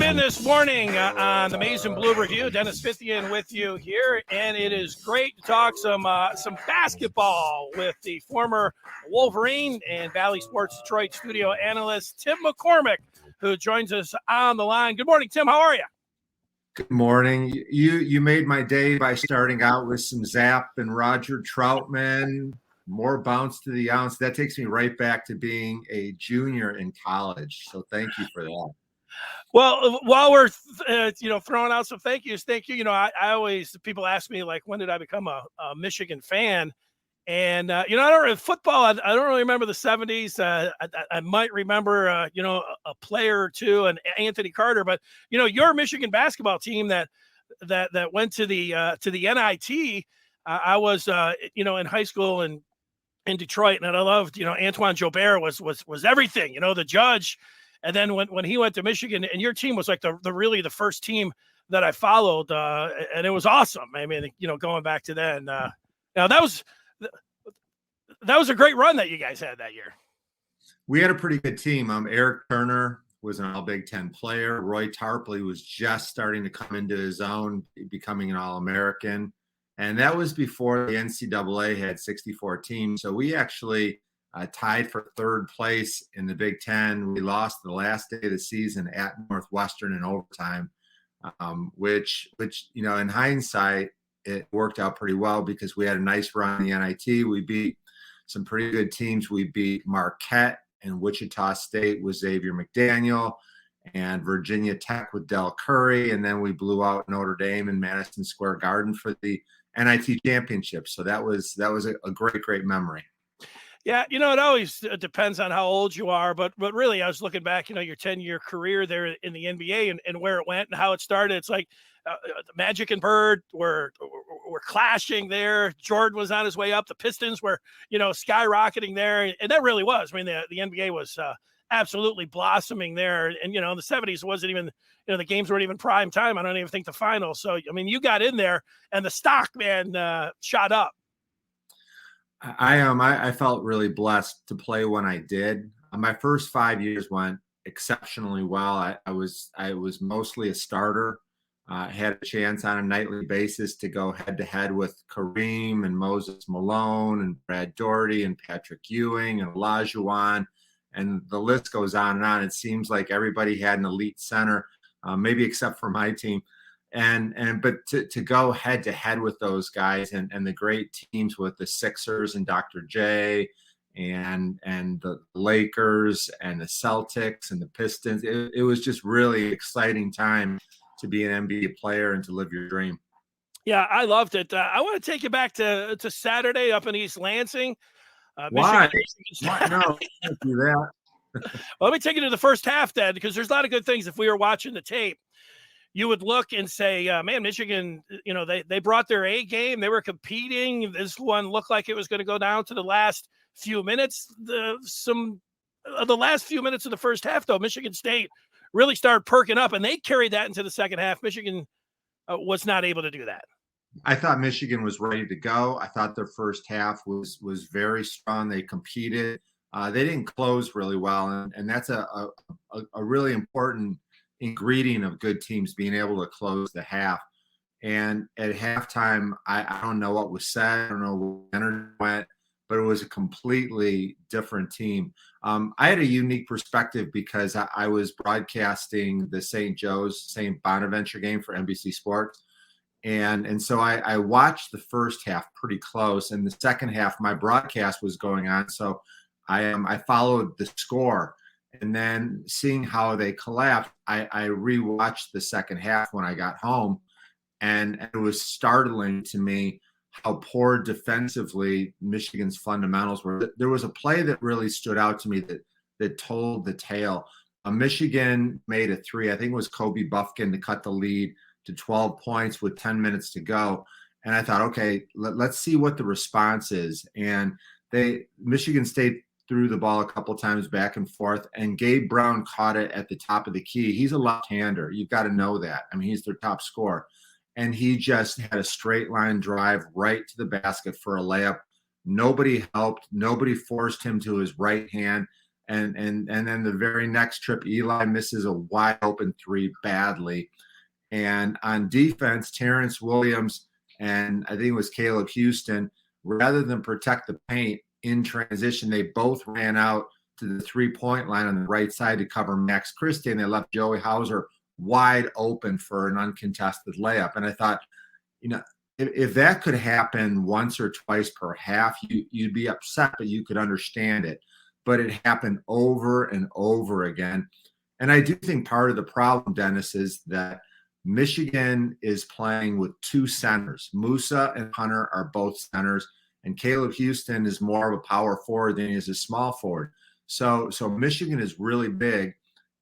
in this morning on the Maize and Blue Review. Dennis Fithian with you here, and it is great to talk some basketball with the former Wolverine and Valley Sports Detroit studio analyst Tim McCormick, who joins us on the line. Good morning, Tim. How are you? Good morning. You made my day by starting out with some Zap and Roger Troutman, more bounce to the ounce. That takes me right back to being a junior in college. So thank you for that. Well, while we're throwing out some thank yous, thank you. I always, people ask me, like, when did I become a Michigan fan? And I don't football. I don't really remember the 70s. I might remember a player or two, and Anthony Carter. But your Michigan basketball team that went to the NIT. I was in high school in Detroit, and I loved Antoine Jobert was everything. The judge. And then when he went to Michigan, and your team was like the first team that I followed, and it was awesome. I mean, going back to then, that was a great run that you guys had that year. We had a pretty good team. Eric Turner was an All Big Ten player. Roy Tarpley was just starting to come into his own, becoming an All-American. And that was before the NCAA had 64 teams. So we actually tied for third place in the Big Ten. We lost the last day of the season at Northwestern in overtime, which in hindsight, it worked out pretty well because we had a nice run in the NIT. We beat some pretty good teams. We beat Marquette and Wichita State with Xavier McDaniel and Virginia Tech with Del Curry. And then we blew out Notre Dame in Madison Square Garden for the NIT championship. So that was a great memory. Yeah, it always depends on how old you are, but really, I was looking back, your 10-year career there in the NBA and where it went and how it started. It's like Magic and Bird were clashing there. Jordan was on his way up. The Pistons were, skyrocketing there, and that really was. I mean, the NBA was absolutely blossoming there, and in the 70s, it wasn't even, the games weren't even prime time. I don't even think the finals. So, I mean, you got in there, and the stock, man, shot up. I felt really blessed to play when I did. My first 5 years went exceptionally well. I was mostly a starter. Had a chance on a nightly basis to go head-to-head with Kareem and Moses Malone and Brad Daugherty and Patrick Ewing and Olajuwon, and the list goes on and on. It seems like everybody had an elite center, maybe except for my team. But to go head to head with those guys and the great teams with the Sixers and Dr. J and the Lakers and the Celtics and the Pistons, it was just really exciting time to be an NBA player and to live your dream. Yeah, I loved it. I want to take you back to Saturday up in East Lansing. Why? No, can't do that. Well, let me take you to the first half then, because there's a lot of good things. If we were watching the tape, you would look and say, man, Michigan, they brought their A game. They were competing. This one looked like it was going to go down to the last few minutes. The last few minutes of the first half, though, Michigan State really started perking up, and they carried that into the second half. Michigan was not able to do that. I thought Michigan was ready to go. I thought their first half was very strong. They competed. They didn't close really well, and that's a really important ingredient of good teams, being able to close the half. And at halftime, I don't know what was said. I don't know where the energy went, but it was a completely different team. I had a unique perspective because I was broadcasting the St. Bonaventure game for NBC Sports. And so I watched the first half pretty close, and the second half, my broadcast was going on. So I followed the score. And then seeing how they collapsed, I rewatched the second half when I got home, and it was startling to me how poor defensively Michigan's fundamentals were. There was a play that really stood out to me that told the tale. Michigan made a three. I think it was Kobe Buffkin to cut the lead to 12 points with 10 minutes to go. And I thought, okay, let's see what the response is. And Michigan State threw the ball a couple of times back and forth, and Gabe Brown caught it at the top of the key. He's a left-hander. You've got to know that. I mean, he's their top scorer. And he just had a straight line drive right to the basket for a layup. Nobody helped. Nobody forced him to his right hand. And then the very next trip, Eli misses a wide open three badly. And on defense, Terrence Williams and I think it was Caleb Houston, rather than protect the paint in transition, they both ran out to the 3-point line on the right side to cover Max Christie, and they left Joey Hauser wide open for an uncontested layup. And I thought, if that could happen once or twice per half, you'd be upset, but you could understand it. But it happened over and over again. And I do think part of the problem, Dennis, is that Michigan is playing with two centers. Musa and Hunter are both centers, and Caleb Houston is more of a power forward than he is a small forward. So Michigan is really big,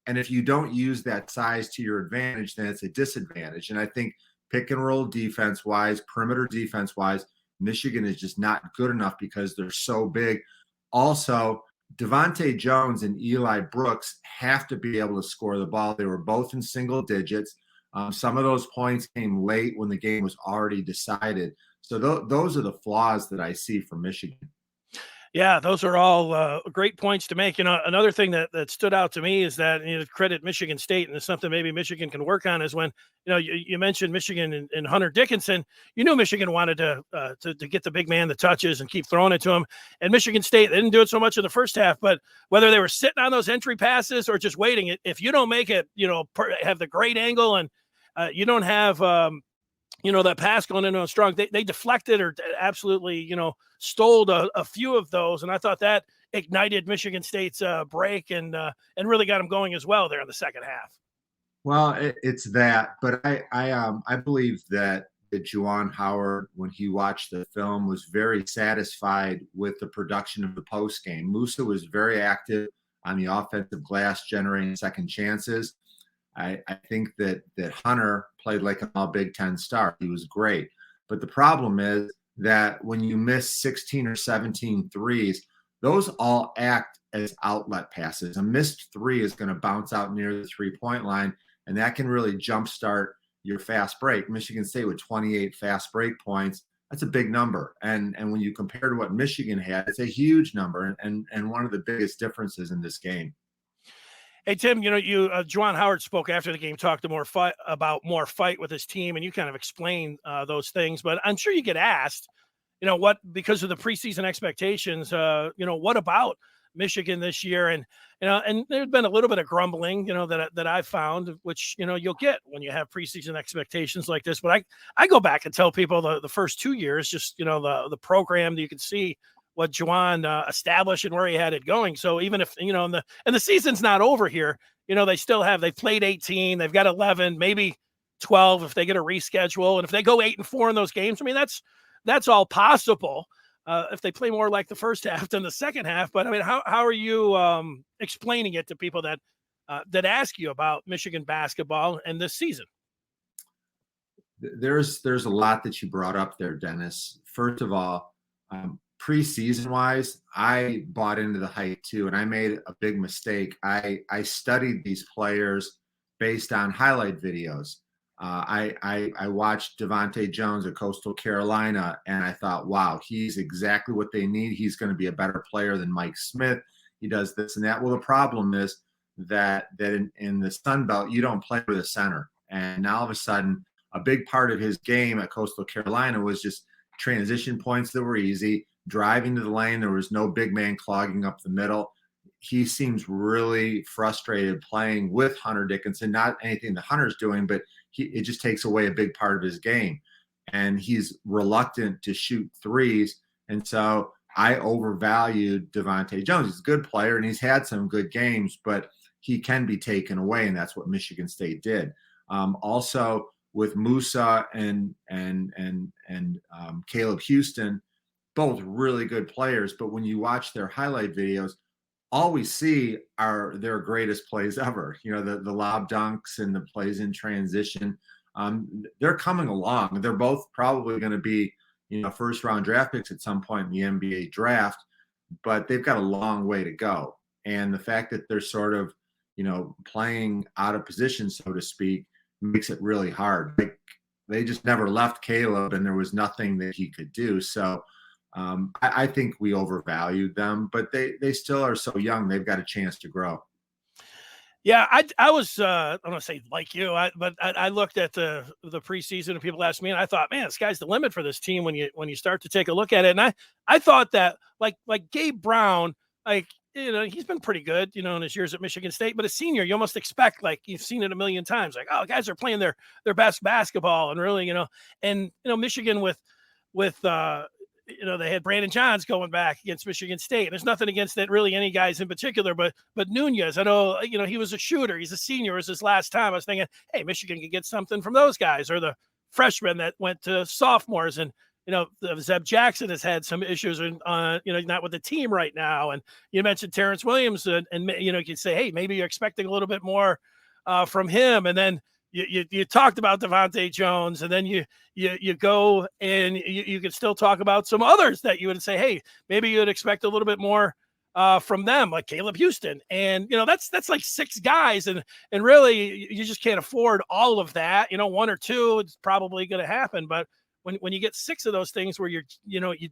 and if you don't use that size to your advantage, then it's a disadvantage. And I think pick and roll defense-wise, perimeter defense-wise, Michigan is just not good enough because they're so big. Also, Devontae Jones and Eli Brooks have to be able to score the ball. They were both in single digits. Some of those points came late when the game was already decided. So those are the flaws that I see for Michigan. Yeah, those are all great points to make. Another thing that stood out to me is that, credit Michigan State, and it's something maybe Michigan can work on, is when, you mentioned Michigan and Hunter Dickinson. You knew Michigan wanted to get the big man the touches and keep throwing it to him. And Michigan State, they didn't do it so much in the first half, but whether they were sitting on those entry passes or just waiting, if you don't make it, have the great angle and you don't have that pass going into a strong, they deflected or absolutely, stole a few of those. And I thought that ignited Michigan State's break and really got them going as well there in the second half. Well, it's that, but I believe that Juwan Howard, when he watched the film, was very satisfied with the production of the post game. Musa was very active on the offensive glass, generating second chances. I think that Hunter played like an all Big Ten star. He was great. But the problem is that when you miss 16 or 17 threes, those all act as outlet passes. A missed three is going to bounce out near the 3-point line, and that can really jumpstart your fast break. Michigan State with 28 fast break points, that's a big number. And when you compare to what Michigan had, it's a huge number and one of the biggest differences in this game. Hey, Tim, Juwan Howard spoke after the game, talked about more fight with his team, and you kind of explained those things. But I'm sure you get asked, because of the preseason expectations, what about Michigan this year? And there's been a little bit of grumbling, that I found, which, you'll get when you have preseason expectations like this. But I go back and tell people the first 2 years, just, the program, you can see what Juwan established and where he had it going. So even if, and the season's not over here, they've played 18, they've got 11, maybe 12 if they get a reschedule. And if they go 8-4 in those games, that's all possible if they play more like the first half than the second half. But how are you explaining it to people that ask you about Michigan basketball and this season? There's a lot that you brought up there, Dennis. First of all, preseason wise, I bought into the hype too, and I made a big mistake. I studied these players based on highlight videos. I watched Devontae Jones at Coastal Carolina, and I thought, wow, he's exactly what they need. He's going to be a better player than Mike Smith. He does this and that. Well, the problem is that in the Sun Belt, you don't play with a center. And now all of a sudden, a big part of his game at Coastal Carolina was just transition points that were easy, driving to the lane. There was no big man clogging up the middle. He seems really frustrated playing with Hunter Dickinson. Not anything that Hunter's doing, but it just takes away a big part of his game. And he's reluctant to shoot threes. And so I overvalued Devontae Jones. He's a good player, and he's had some good games, but he can be taken away, and that's what Michigan State did. Also, with Musa and Caleb Houston, both really good players. But when you watch their highlight videos, all we see are their greatest plays ever. The lob dunks and the plays in transition. They're coming along. They're both probably going to be, first round draft picks at some point in the NBA draft, but they've got a long way to go. And the fact that they're sort of, playing out of position, so to speak, makes it really hard. Like, they just never left Caleb, and there was nothing that he could do. So I think we overvalued them, but they still are so young. They've got a chance to grow. Yeah, I was I don't want to say like you, but I looked at the preseason and people asked me, and I thought, man, sky's the limit for this team when you start to take a look at it. And I thought that like Gabe Brown, like he's been pretty good, in his years at Michigan State, but a senior, you almost expect, like you've seen it a million times, like, oh, guys are playing their best basketball, and really, and Michigan with they had Brandon Johns going back against Michigan State. There's nothing against that, really, any guys in particular, but Nunez, I know, he was a shooter. He's a senior. It was his last time. I was thinking, hey, Michigan could get something from those guys, or the freshmen that went to sophomores. And, Zeb Jackson has had some issues, not with the team right now. And you mentioned Terrence Williams, and you could say, hey, maybe you're expecting a little bit more from him. And then you talked about Devontae Jones, and then you go and you can still talk about some others that you would say, hey, maybe you'd expect a little bit more from them, like Caleb Houston. And, that's like 6 guys. And really, you just can't afford all of that. 1 or 2, it's probably going to happen. But when you get 6 of those things where you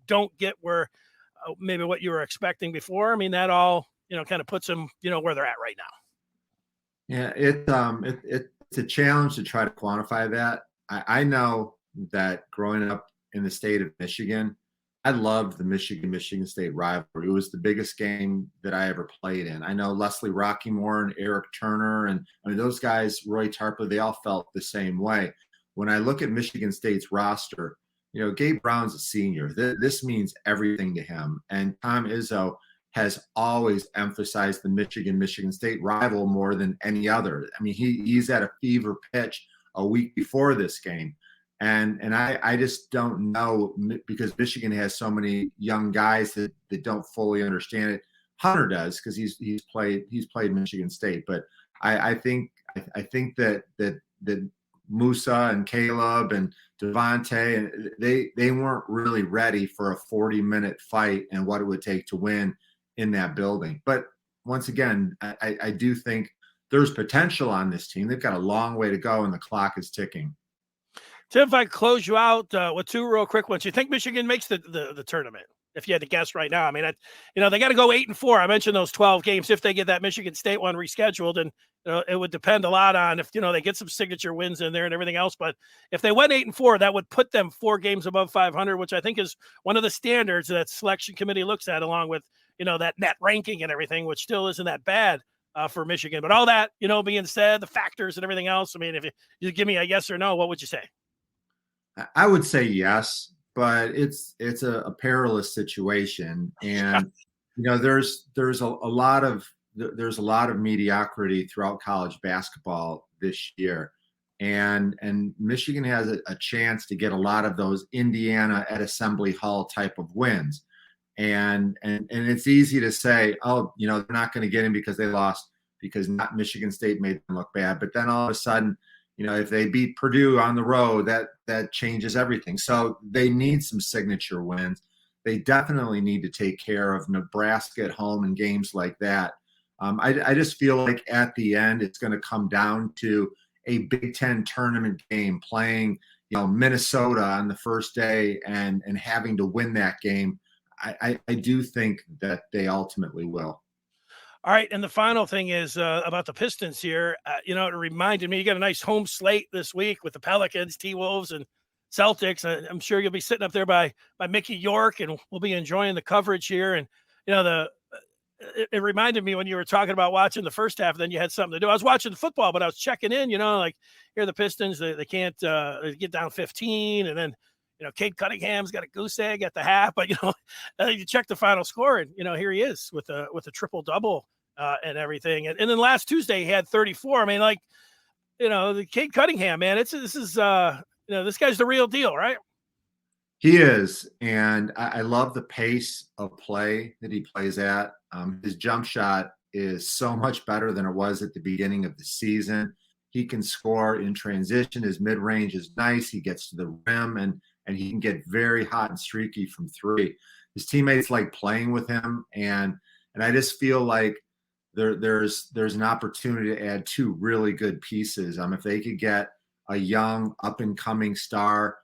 don't get where maybe what you were expecting before, I mean, that all, kind of puts them, where they're at right now. Yeah, it's a challenge to try to quantify that. I know that growing up in the state of Michigan, I loved the Michigan State rivalry. It was the biggest game that I ever played in. I know Leslie Rockymore and Eric Turner, and I mean, those guys, Roy Tarpley, they all felt the same way. When I look at Michigan State's roster, Gabe Brown's a senior. This means everything to him. And Tom Izzo has always emphasized the Michigan State rival more than any other. I mean, he's at a fever pitch a week before this game. And I just don't know, because Michigan has so many young guys that don't fully understand it. Hunter does, because he's played Michigan State. But I think that Musa and Caleb and Devontae, and they weren't really ready for a 40-minute fight and what it would take to win in that building. But once again, I do think there's potential on this team. They've got a long way to go, and the clock is ticking. Tim, if I close you out with 2 real quick ones, you think Michigan makes the tournament? If you had to guess right now, I mean, they got to go 8-4. I mentioned those 12 games. If they get that Michigan State one rescheduled, and it would depend a lot on if they get some signature wins in there and everything else. But if they went 8-4, that would put them 4 games above 500, which I think is one of the standards that selection committee looks at, along with that net ranking and everything, which still isn't that bad for Michigan. But all that being said, the factors and everything else, I mean, if you give me a yes or no, what would you say? I would say yes, but it's a perilous situation, and there's a lot of mediocrity throughout college basketball this year, and Michigan has a chance to get a lot of those Indiana at Assembly Hall type of wins, and it's easy to say, oh, they're not going to get him because they lost, because not Michigan State made them look bad, but then all of a sudden, if they beat Purdue on the road, that changes everything. So they need some signature wins. They definitely need to take care of Nebraska at home in games like that. I just feel like at the end, it's going to come down to a Big Ten tournament game, playing Minnesota on the first day and having to win that game. I do think that they ultimately will. All right, and the final thing is about the Pistons here. It reminded me, you got a nice home slate this week with the Pelicans, T-Wolves, and Celtics. I'm sure you'll be sitting up there by Mickey York, and we'll be enjoying the coverage here. And it reminded me when you were talking about watching the first half, then you had something to do. I was watching the football, but I was checking in. Like here, the Pistons, they can't get down 15, and then Cade Cunningham's got a goose egg at the half. But you check the final score, and here he is with a triple double. And everything. And then last Tuesday he had 34. I mean, the Cade Cunningham, man, this is this guy's the real deal, right? He is. And I love the pace of play that he plays at. His jump shot is so much better than it was at the beginning of the season. He can score in transition. His mid-range is nice. He gets to the rim, and he can get very hot and streaky from 3. His teammates like playing with him. And I just feel like there's an opportunity to add 2 really good pieces. If they could get a young up and coming star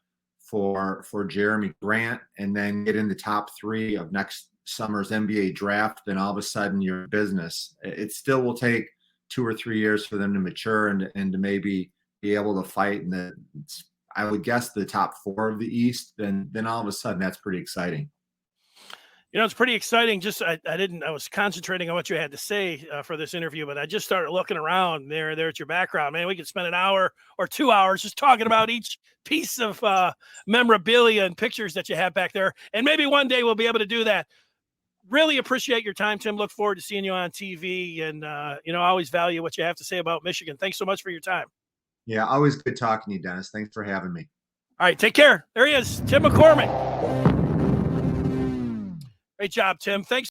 for Jeremy Grant and then get in the top 3 of next summer's NBA draft, then all of a sudden you're in business. It still will take 2 or 3 years for them to mature and to maybe be able to fight in the, I would guess, the top 4 of the East. Then all of a sudden that's pretty exciting. You know, it's pretty exciting. Just I was concentrating on what you had to say for this interview, but I just started looking around there at your background. Man, we could spend an hour or 2 hours just talking about each piece of memorabilia and pictures that you have back there. And maybe one day we'll be able to do that. Really appreciate your time, Tim. Look forward to seeing you on TV. And, you know, I always value what you have to say about Michigan. Thanks so much for your time. Yeah, always good talking to you, Dennis. Thanks for having me. All right, take care. There he is, Tim McCormick. Great job, Tim. Thanks.